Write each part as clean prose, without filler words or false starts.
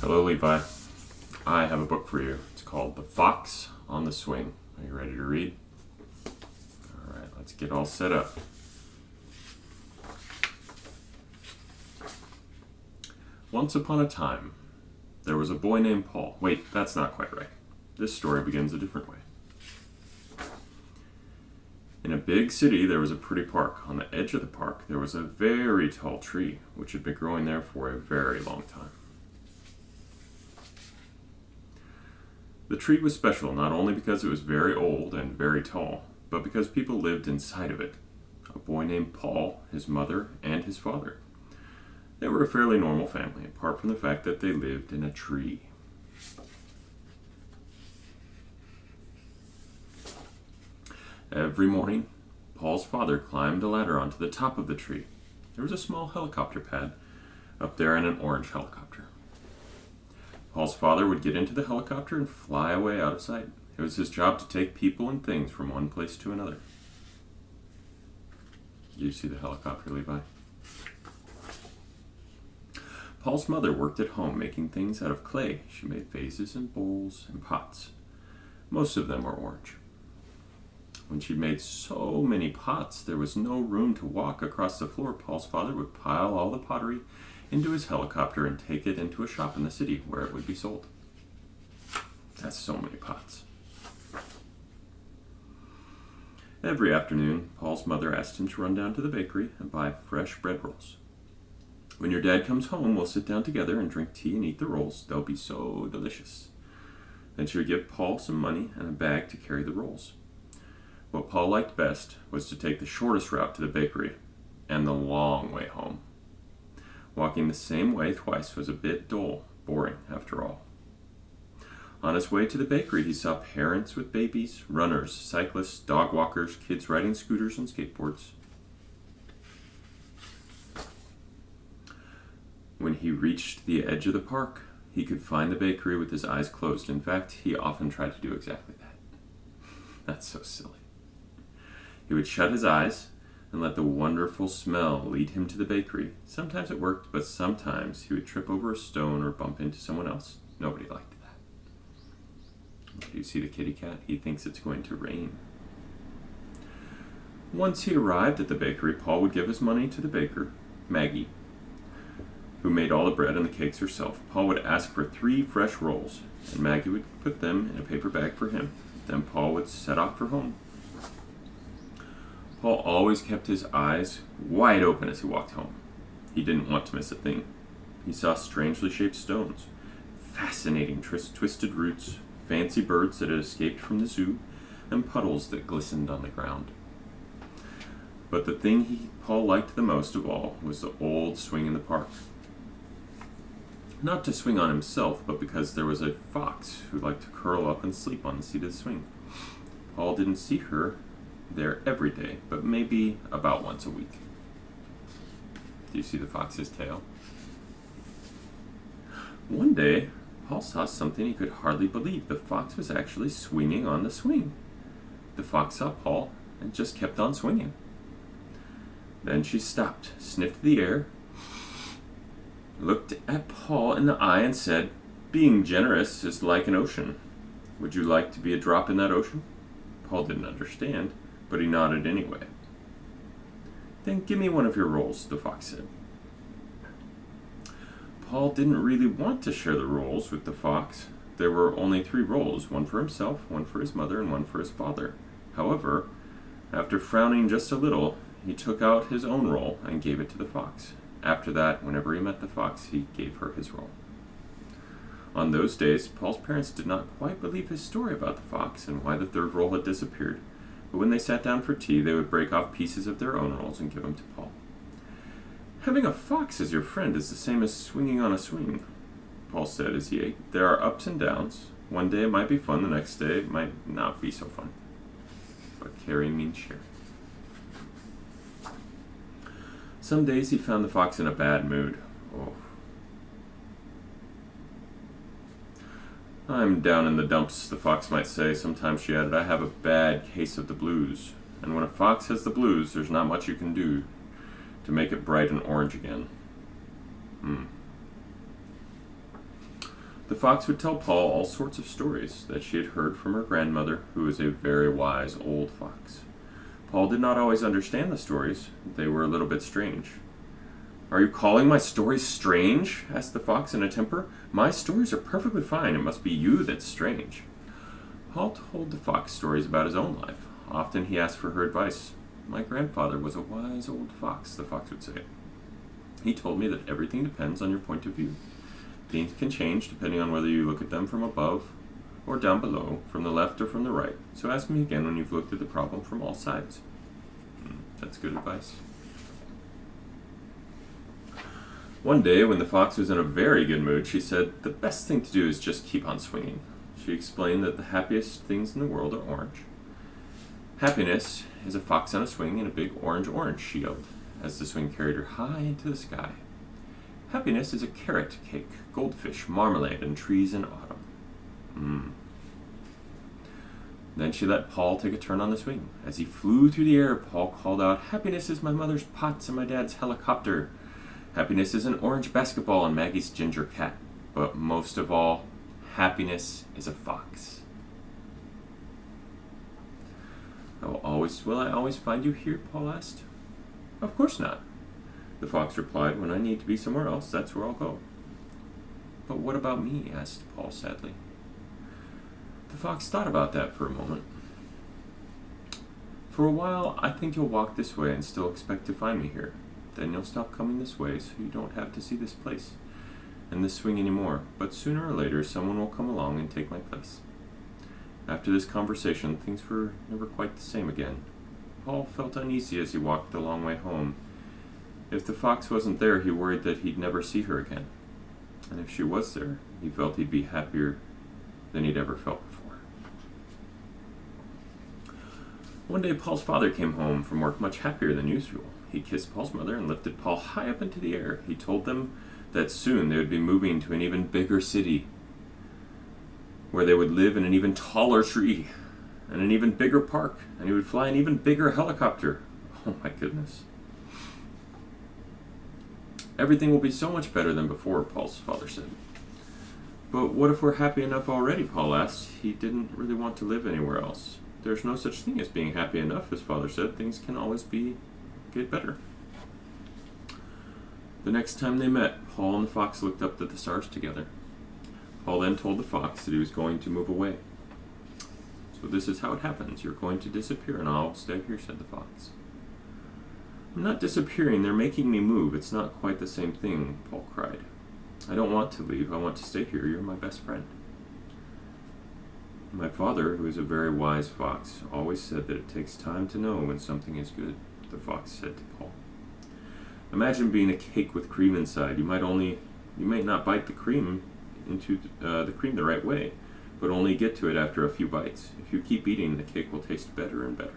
Hello, Levi. I have a book for you. It's called The Fox on the Swing. Are you ready to read? All right, let's get all set up. Once upon a time, there was a boy named Paul. Wait, that's not quite right. This story begins a different way. In a big city, there was a pretty park. On the edge of the park, there was a very tall tree, which had been growing there for a very long time. The tree was special not only because it was very old and very tall, but because people lived inside of it. A boy named Paul, his mother, and his father. They were a fairly normal family, apart from the fact that they lived in a tree. Every morning, Paul's father climbed a ladder onto the top of the tree. There was a small helicopter pad up there and an orange helicopter. Paul's father would get into the helicopter and fly away out of sight. It was his job to take people and things from one place to another. You see the helicopter, Levi? Paul's mother worked at home making things out of clay. She made vases and bowls and pots. Most of them were orange. When she made so many pots, there was no room to walk across the floor. Paul's father would pile all the pottery into his helicopter and take it into a shop in the city where it would be sold. That's so many pots. Every afternoon, Paul's mother asked him to run down to the bakery and buy fresh bread rolls. When your dad comes home, we'll sit down together and drink tea and eat the rolls. They'll be so delicious. Then she would give Paul some money and a bag to carry the rolls. What Paul liked best was to take the shortest route to the bakery and the long way home. Walking the same way twice was a bit dull, boring after all. On his way to the bakery, he saw parents with babies, runners, cyclists, dog walkers, kids riding scooters and skateboards. When he reached the edge of the park, he could find the bakery with his eyes closed. In fact, he often tried to do exactly that. That's so silly. He would shut his eyes and let the wonderful smell lead him to the bakery. Sometimes it worked, but sometimes he would trip over a stone or bump into someone else. Nobody liked that. Do you see the kitty cat? He thinks it's going to rain. Once he arrived at the bakery, Paul would give his money to the baker, Maggie, who made all the bread and the cakes herself. Paul would ask for 3 fresh rolls, and Maggie would put them in a paper bag for him. Then Paul would set off for home. Paul always kept his eyes wide open as he walked home. He didn't want to miss a thing. He saw strangely shaped stones, fascinating twisted roots, fancy birds that had escaped from the zoo, and puddles that glistened on the ground. But the thing Paul liked the most of all was the old swing in the park. Not to swing on himself, but because there was a fox who liked to curl up and sleep on the seat of the swing. Paul didn't see her there every day, but maybe about once a week. Do you see the fox's tail? One day, Paul saw something he could hardly believe. The fox was actually swinging on the swing. The fox saw Paul and just kept on swinging. Then she stopped, sniffed the air, looked at Paul in the eye and said, "Being generous is like an ocean. Would you like to be a drop in that ocean?" Paul didn't understand, but he nodded anyway. "Then give me one of your rolls," the fox said. Paul didn't really want to share the rolls with the fox. There were only 3 rolls, one for himself, one for his mother, and one for his father. However, after frowning just a little, he took out his own roll and gave it to the fox. After that, whenever he met the fox, he gave her his roll. On those days, Paul's parents did not quite believe his story about the fox and why the 3rd roll had disappeared. But when they sat down for tea, they would break off pieces of their own rolls and give them to Paul. "Having a fox as your friend is the same as swinging on a swing," Paul said as he ate. "There are ups and downs. One day it might be fun, the next day it might not be so fun. But caring means sharing." Some days he found the fox in a bad mood. "Oh, I'm down in the dumps," the fox might say. Sometimes, she added, "I have a bad case of the blues. And when a fox has the blues, there's not much you can do to make it bright and orange again." The fox would tell Paul all sorts of stories that she had heard from her grandmother, who was a very wise old fox. Paul did not always understand the stories. They were a little bit strange. "Are you calling my stories strange?" asked the fox in a temper. "My stories are perfectly fine. It must be you that's strange." Paul told the fox stories about his own life. Often he asked for her advice. "My grandfather was a wise old fox," the fox would say. "He told me that everything depends on your point of view. Things can change depending on whether you look at them from above or down below, from the left or from the right. So ask me again when you've looked at the problem from all sides." That's good advice. One day, when the fox was in a very good mood, she said, "The best thing to do is just keep on swinging." She explained that the happiest things in the world are orange. "Happiness is a fox on a swing in a big orange," she yelled, as the swing carried her high into the sky. "Happiness is a carrot cake, goldfish, marmalade, and trees in autumn." Then she let Paul take a turn on the swing. As he flew through the air, Paul called out, "Happiness is my mother's pots and my dad's helicopter. Happiness is an orange basketball and Maggie's ginger cat. But most of all, happiness is a fox." Will I always find you here?" Paul asked. "Of course not," the fox replied. "When I need to be somewhere else, that's where I'll go." "But what about me?" asked Paul sadly. The fox thought about that for a moment. "For a while, I think you'll walk this way and still expect to find me here. Then you'll stop coming this way so you don't have to see this place and this swing anymore. But sooner or later, someone will come along and take my place." After this conversation, things were never quite the same again. Paul felt uneasy as he walked the long way home. If the fox wasn't there, he worried that he'd never see her again. And if she was there, he felt he'd be happier than he'd ever felt before. One day, Paul's father came home from work much happier than usual. He kissed Paul's mother and lifted Paul high up into the air. He told them that soon they would be moving to an even bigger city, where they would live in an even taller tree and an even bigger park, and he would fly an even bigger helicopter. Oh my goodness. "Everything will be so much better than before," Paul's father said. "But what if we're happy enough already?" Paul asked. He didn't really want to live anywhere else. "There's no such thing as being happy enough," his father said. "Things can always get better." The next time they met, Paul and the fox looked up at the stars together. Paul then told the fox that he was going to move away. "So this is how it happens. You're going to disappear and I'll stay here," said the fox. "I'm not disappearing. They're making me move. It's not quite the same thing," Paul cried. "I don't want to leave. I want to stay here. You're my best friend." "My father, who is a very wise fox, always said that it takes time to know when something is good," the fox said to Paul. "Imagine being a cake with cream inside. You might not bite the cream into the cream the right way, but only get to it after a few bites. If you keep eating, the cake will taste better and better."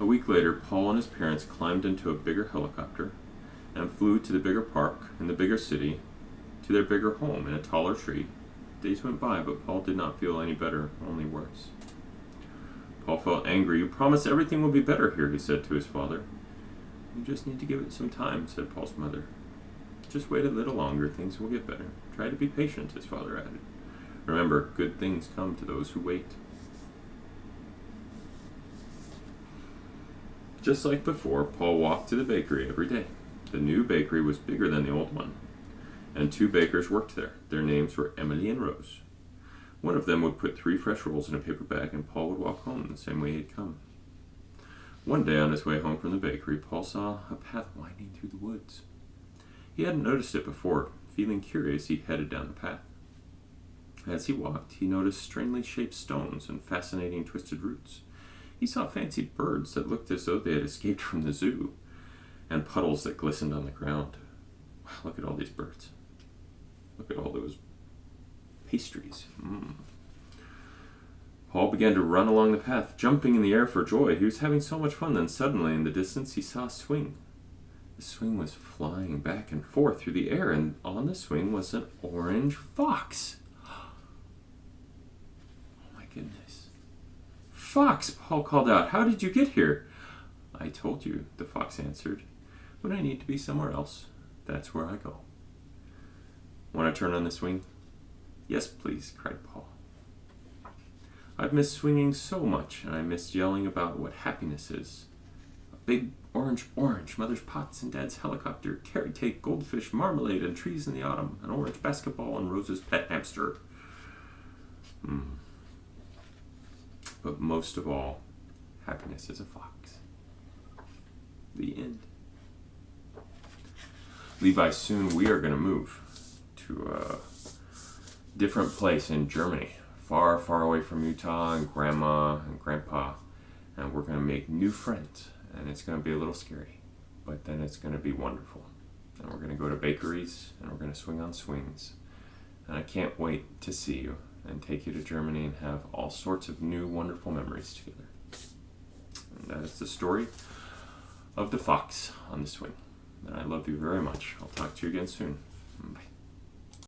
A week later, Paul and his parents climbed into a bigger helicopter and flew to the bigger park in the bigger city, to their bigger home in a taller tree. Days went by, but Paul did not feel any better, only worse. Paul felt angry. "You promised everything will be better here," he said to his father. "You just need to give it some time," said Paul's mother. "Just wait a little longer, things will get better. Try to be patient," his father added. "Remember, good things come to those who wait." Just like before, Paul walked to the bakery every day. The new bakery was bigger than the old one, and 2 bakers worked there. Their names were Emily and Rose. One of them would put 3 fresh rolls in a paper bag, and Paul would walk home the same way he'd come. One day on his way home from the bakery, Paul saw a path winding through the woods. He hadn't noticed it before. Feeling curious, he headed down the path. As he walked, he noticed strangely shaped stones and fascinating twisted roots. He saw fancy birds that looked as though they had escaped from the zoo, and puddles that glistened on the ground. Wow, look at all these birds. Look at all those pastries. Paul began to run along the path, jumping in the air for joy. He was having so much fun. Then suddenly, in the distance, he saw a swing. The swing was flying back and forth through the air, and on the swing was an orange fox. Oh my goodness. "Fox," Paul called out, "how did you get here?" "I told you," the fox answered. "When I need to be somewhere else, that's where I go." Want to turn on the swing? Yes, please, cried Paul. I've missed swinging so much, and I missed yelling about what happiness is. A big orange, mother's pots and dad's helicopter, carrot cake, goldfish, marmalade, and trees in the autumn, an orange basketball, and Rose's pet hamster. But most of all, happiness is a fox. The end. Levi, soon we are going to move to a different place in Germany, far, far away from Utah and Grandma and Grandpa, and we're going to make new friends, and it's going to be a little scary, but then it's going to be wonderful. And we're going to go to bakeries, and we're going to swing on swings, and I can't wait to see you and take you to Germany and have all sorts of new, wonderful memories together. And that is the story of the fox on the swing. And I love you very much. I'll talk to you again soon. Bye.